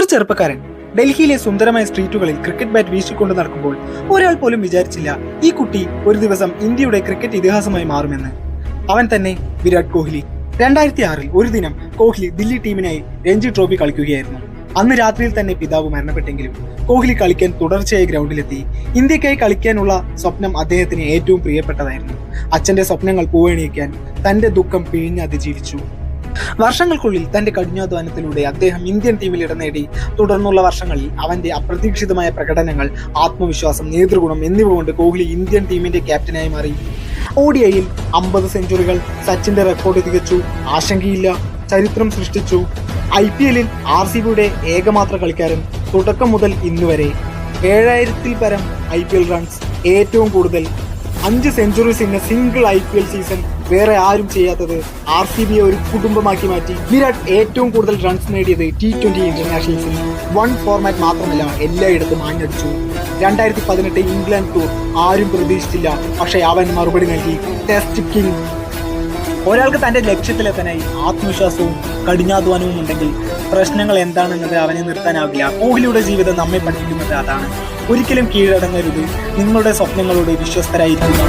ഒരു ചെറുപ്പക്കാരൻ ഡൽഹിയിലെ സുന്ദരമായ സ്ട്രീറ്റുകളിൽ ക്രിക്കറ്റ് ബാറ്റ് വീശിക്കൊണ്ട് നടക്കുമ്പോൾ ഒരാൾ പോലും വിചാരിച്ചില്ല ഈ കുട്ടി ഒരു ദിവസം ഇന്ത്യയുടെ ക്രിക്കറ്റ് ഇതിഹാസമായി മാറുമെന്ന്. അവൻ തന്നെ വിരാട് കോഹ്ലി. 2006 ഒരു ദിനം കോഹ്ലി ദില്ലി ടീമിനായി രഞ്ജി ട്രോഫി കളിക്കുകയായിരുന്നു. അന്ന് രാത്രിയിൽ തന്നെ പിതാവ് മരണപ്പെട്ടെങ്കിലും കോഹ്ലി കളിക്കാൻ തുടർച്ചയായി ഗ്രൗണ്ടിലെത്തി. ഇന്ത്യക്കായി കളിക്കാനുള്ള സ്വപ്നം അദ്ദേഹത്തിന് ഏറ്റവും പ്രിയപ്പെട്ടതായിരുന്നു. അച്ഛന്റെ സ്വപ്നങ്ങൾ പൂവണിയിക്കാൻ തന്റെ ദുഃഖം പിഴിഞ്ഞ് അതിജീവിച്ചു. വർഷങ്ങൾക്കുള്ളിൽ തന്റെ കഠിനാധ്വാനത്തിലൂടെ അദ്ദേഹം ഇന്ത്യൻ ടീമിൽ ഇടം നേടി. തുടർന്നുള്ള വർഷങ്ങളിൽ അവന്റെ അപ്രതീക്ഷിതമായ പ്രകടനങ്ങൾ, ആത്മവിശ്വാസം, നേതൃഗുണം എന്നിവ കൊണ്ട് കോഹ്ലി ഇന്ത്യൻ ടീമിന്റെ ക്യാപ്റ്റനായി മാറി. ODIയിൽ 50 സെഞ്ചുറികൾ സച്ചിന്റെ റെക്കോർഡ് തികച്ചു. ആശങ്കയില്ല, ചരിത്രം സൃഷ്ടിച്ചു. IPLൽ RCBയുടെ ഏകമാത്ര കളിക്കാരൻ. തുടക്കം മുതൽ ഇന്നുവരെ 7000-ൽ പരം IPL റൺസ്, ഏറ്റവും കൂടുതൽ 5 centuries in single IPL season. വേറെ ആരും ചെയ്യാത്തത്. RCBയെ ഒരു കുടുംബമാക്കി മാറ്റി. വിരാട് ഏറ്റവും കൂടുതൽ റൺസ് നേടിയത് T20 ഇന്റർനാഷണൽസിൽ. 1 ഫോർമാറ്റ് മാത്രമല്ല, എല്ലായിടത്തും ആഞ്ഞടിച്ചു. 2018 ഇംഗ്ലണ്ട് ടൂർ ആരും പ്രതീക്ഷിച്ചില്ല, പക്ഷേ അവൻ മറുപടി നൽകി. Test king. ഒരാൾക്ക് തന്റെ ലക്ഷ്യത്തിലെത്താനായി ആത്മവിശ്വാസവും കഠിനാധ്വാനവും ഉണ്ടെങ്കിൽ പ്രശ്നങ്ങൾ എന്താണെന്നത് അവനെ നിർത്താനാവില്ല. കോഹ്ലിയുടെ ജീവിതം നമ്മെ പഠിപ്പിക്കുന്നത് അതാണ്. ഒരിക്കലും കീഴടങ്ങരുത്. നിങ്ങളുടെ സ്വപ്നങ്ങളോട് വിശ്വസ്തരായിരിക്കുക.